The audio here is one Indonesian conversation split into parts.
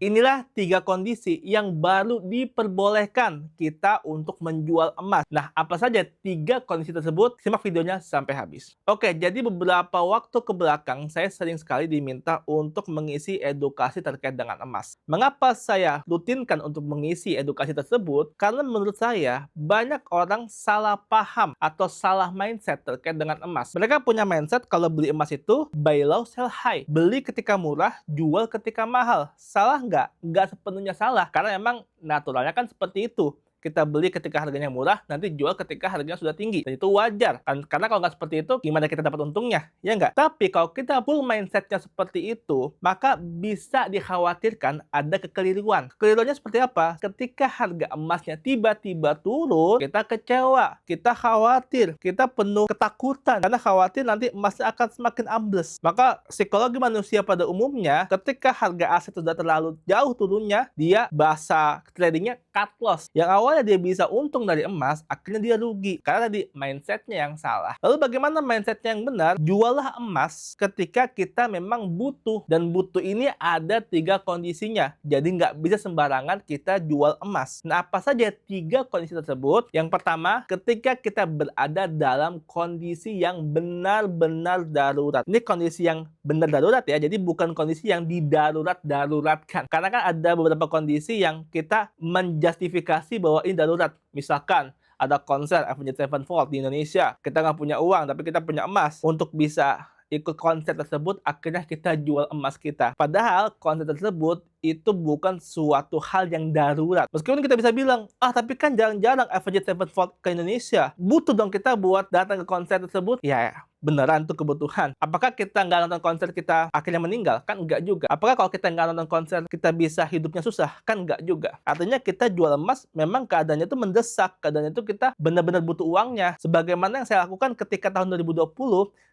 Inilah 3 kondisi yang baru diperbolehkan kita untuk menjual emas. Nah, apa saja 3 kondisi tersebut? Simak videonya sampai habis. Oke, jadi beberapa waktu ke belakang saya sering sekali diminta untuk mengisi edukasi terkait dengan emas. Mengapa saya rutinkan untuk mengisi edukasi tersebut? Karena menurut saya banyak orang salah paham atau salah mindset terkait dengan emas. Mereka punya mindset kalau beli emas itu buy low, sell high. Beli ketika murah, jual ketika mahal. Salah nggak? Nggak sepenuhnya salah, karena emang naturalnya kan seperti itu. Kita beli ketika harganya murah, nanti jual ketika harganya sudah tinggi. Dan itu wajar. Karena kalau nggak seperti itu, gimana kita dapat untungnya? Ya nggak? Tapi kalau kita full mindsetnya seperti itu, maka bisa dikhawatirkan ada kekeliruan. Kekeliruannya seperti apa? Ketika harga emasnya tiba-tiba turun, kita kecewa, kita khawatir, kita penuh ketakutan. Karena khawatir nanti emasnya akan semakin ambles. Maka psikologi manusia pada umumnya, ketika harga aset sudah terlalu jauh turunnya, dia bahasa tradingnya cut loss. Yang awalnya dia bisa untung dari emas, akhirnya dia rugi. Karena tadi mindsetnya yang salah. Lalu bagaimana mindsetnya yang benar? Juallah emas ketika kita memang butuh. Dan butuh ini ada 3 kondisinya. Jadi nggak bisa sembarangan kita jual emas. Nah, apa saja 3 kondisi tersebut? Yang pertama, ketika kita berada dalam kondisi yang benar-benar darurat. Ini kondisi yang benar darurat ya, jadi bukan kondisi yang didarurat-daruratkan. Karena kan ada beberapa kondisi yang kita menjustifikasi bahwa ini darurat. Misalkan ada konser Avenged Sevenfold di Indonesia, kita nggak punya uang tapi kita punya emas. Untuk bisa ikut konser tersebut, akhirnya kita jual emas kita. Padahal konser tersebut itu bukan suatu hal yang darurat. Meskipun kita bisa bilang, tapi kan jarang-jarang Avenged Sevenfold ke Indonesia. Butuh dong kita buat datang ke konser tersebut. Ya, beneran tuh kebutuhan. Apakah kita nggak nonton konser kita akhirnya meninggal? Kan enggak juga. Apakah kalau kita nggak nonton konser kita bisa hidupnya susah? Kan enggak juga. Artinya kita jual emas memang keadaannya itu mendesak. Keadaannya itu kita benar-benar butuh uangnya. Sebagaimana yang saya lakukan ketika tahun 2020,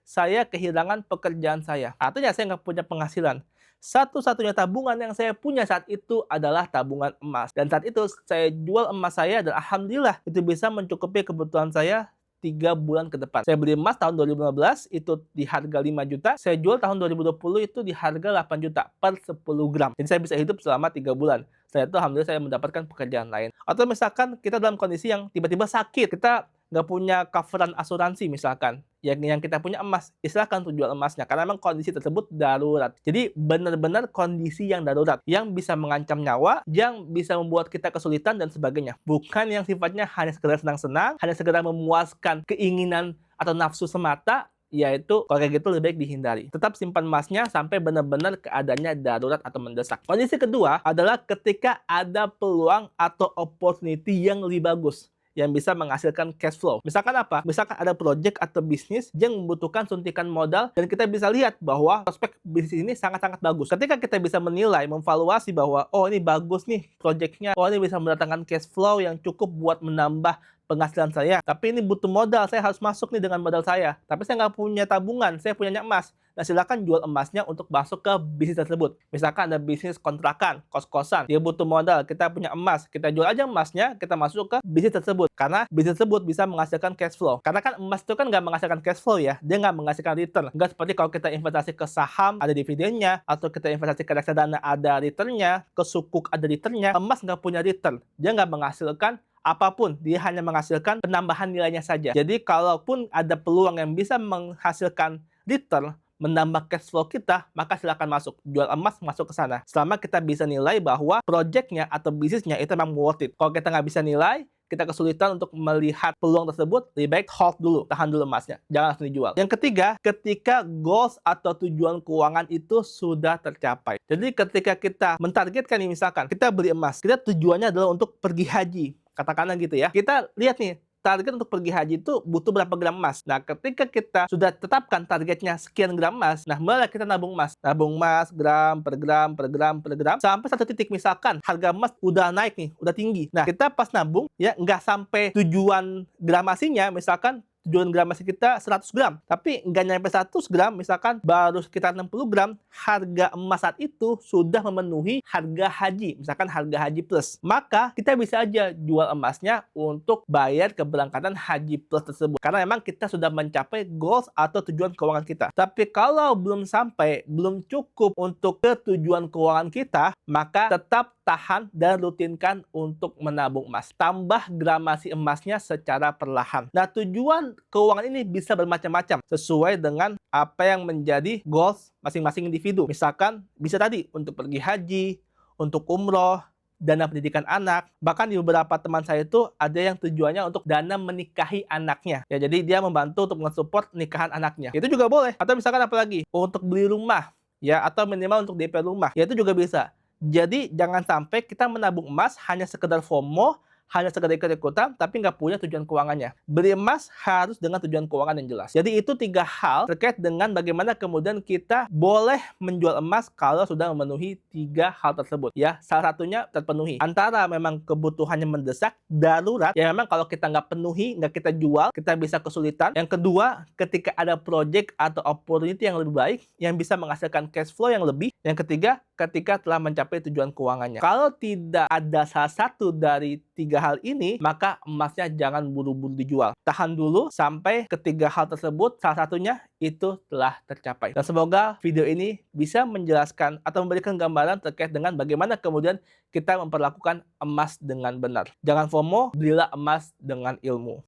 saya kehilangan pekerjaan saya. Artinya saya nggak punya penghasilan. Satu-satunya tabungan yang saya punya saat itu adalah tabungan emas. Dan saat itu saya jual emas saya dan alhamdulillah itu bisa mencukupi kebutuhan saya 3 bulan ke depan. Saya beli emas tahun 2015 itu di harga 5 juta, saya jual tahun 2020 itu di harga 8 juta per 10 gram. Jadi saya bisa hidup selama 3 bulan. Setelah itu alhamdulillah saya mendapatkan pekerjaan lain. Atau misalkan kita dalam kondisi yang tiba-tiba sakit, kita nggak punya coveran asuransi misalkan, yang kita punya emas, silahkan untuk jual emasnya karena memang kondisi tersebut darurat. Jadi benar-benar kondisi yang darurat yang bisa mengancam nyawa, yang bisa membuat kita kesulitan dan sebagainya. Bukan yang sifatnya hanya sekedar senang-senang, hanya sekedar memuaskan keinginan atau nafsu semata, yaitu kalau kayak gitu lebih baik dihindari. Tetap simpan emasnya sampai benar-benar keadaannya darurat atau mendesak. Kondisi kedua adalah ketika ada peluang atau opportunity yang lebih bagus yang bisa menghasilkan cash flow. Misalkan apa? Misalkan ada project atau bisnis yang membutuhkan suntikan modal dan kita bisa lihat bahwa prospek bisnis ini sangat-sangat bagus. Ketika kita bisa menilai, memvaluasi bahwa ini bagus nih projectnya, ini bisa mendatangkan cash flow yang cukup buat menambah penghasilan saya. Tapi ini butuh modal, saya harus masuk nih dengan modal saya. Tapi saya nggak punya tabungan, saya punya emas. Nah, silakan jual emasnya untuk masuk ke bisnis tersebut. Misalkan ada bisnis kontrakan, kos-kosan, dia butuh modal, kita punya emas, kita jual aja emasnya, kita masuk ke bisnis tersebut. Karena bisnis tersebut bisa menghasilkan cash flow. Karena kan emas itu kan nggak menghasilkan cash flow ya, dia nggak menghasilkan return. Nggak seperti kalau kita investasi ke saham, ada dividennya, atau kita investasi ke reksadana, ada returnnya, ke sukuk, ada returnnya. Emas nggak punya return, dia nggak menghasilkan apapun, dia hanya menghasilkan penambahan nilainya saja. Jadi kalaupun ada peluang yang bisa menghasilkan return, menambah cash flow kita, maka silakan masuk. Jual emas, masuk ke sana. Selama kita bisa nilai bahwa projectnya atau bisnisnya itu memang worth it. Kalau kita nggak bisa nilai, kita kesulitan untuk melihat peluang tersebut, lebih baik hold dulu, tahan dulu emasnya. Jangan langsung dijual. Yang ketiga, ketika goals atau tujuan keuangan itu sudah tercapai. Jadi ketika kita mentargetkan nih, misalkan, kita beli emas, kita tujuannya adalah untuk pergi haji. Katakanlah gitu ya. Kita lihat nih, target untuk pergi haji itu butuh berapa gram emas. Nah, ketika kita sudah tetapkan targetnya sekian gram emas, nah mulai kita nabung emas. Nabung emas gram per gram per gram per gram sampai satu titik, misalkan harga emas udah naik nih, udah tinggi. Nah, kita pas nabung ya nggak sampai tujuan gramasinya, misalkan tujuan gramasi kita 100 gram, tapi nggak nyampe 100 gram, misalkan baru sekitar 60 gram, harga emas saat itu sudah memenuhi harga haji, misalkan harga haji plus. Maka kita bisa aja jual emasnya untuk bayar keberangkatan haji plus tersebut. Karena memang kita sudah mencapai goals atau tujuan keuangan kita. Tapi kalau belum sampai, belum cukup untuk ke tujuan keuangan kita, maka tetap tahan dan rutinkan untuk menabung emas. Tambah gramasi emasnya secara perlahan. Nah, tujuan keuangan ini bisa bermacam-macam sesuai dengan apa yang menjadi goals masing-masing individu. Misalkan bisa tadi untuk pergi haji, untuk umroh, dana pendidikan anak. Bahkan di beberapa teman saya itu ada yang tujuannya untuk dana menikahi anaknya. Ya, jadi dia membantu untuk mensupport nikahan anaknya. Itu juga boleh. Atau misalkan apalagi untuk beli rumah, ya, atau minimal untuk DP rumah. Ya, itu juga bisa. Jadi jangan sampai kita menabung emas hanya sekedar FOMO, hanya sekedar ikut-ikutan, tapi nggak punya tujuan keuangannya. Beli emas harus dengan tujuan keuangan yang jelas. Jadi itu 3 hal terkait dengan bagaimana kemudian kita boleh menjual emas kalau sudah memenuhi 3 hal tersebut. Ya, salah satunya terpenuhi. Antara memang kebutuhannya mendesak, darurat, ya memang kalau kita nggak penuhi, nggak kita jual, kita bisa kesulitan. Yang kedua, ketika ada project atau opportunity yang lebih baik, yang bisa menghasilkan cash flow yang lebih. Yang ketiga, ketika telah mencapai tujuan keuangannya. Kalau tidak ada salah satu dari 3 hal ini, maka emasnya jangan buru-buru dijual. Tahan dulu sampai ketiga hal tersebut, salah satunya itu telah tercapai. Dan semoga video ini bisa menjelaskan atau memberikan gambaran terkait dengan bagaimana kemudian kita memperlakukan emas dengan benar. Jangan FOMO, belilah emas dengan ilmu.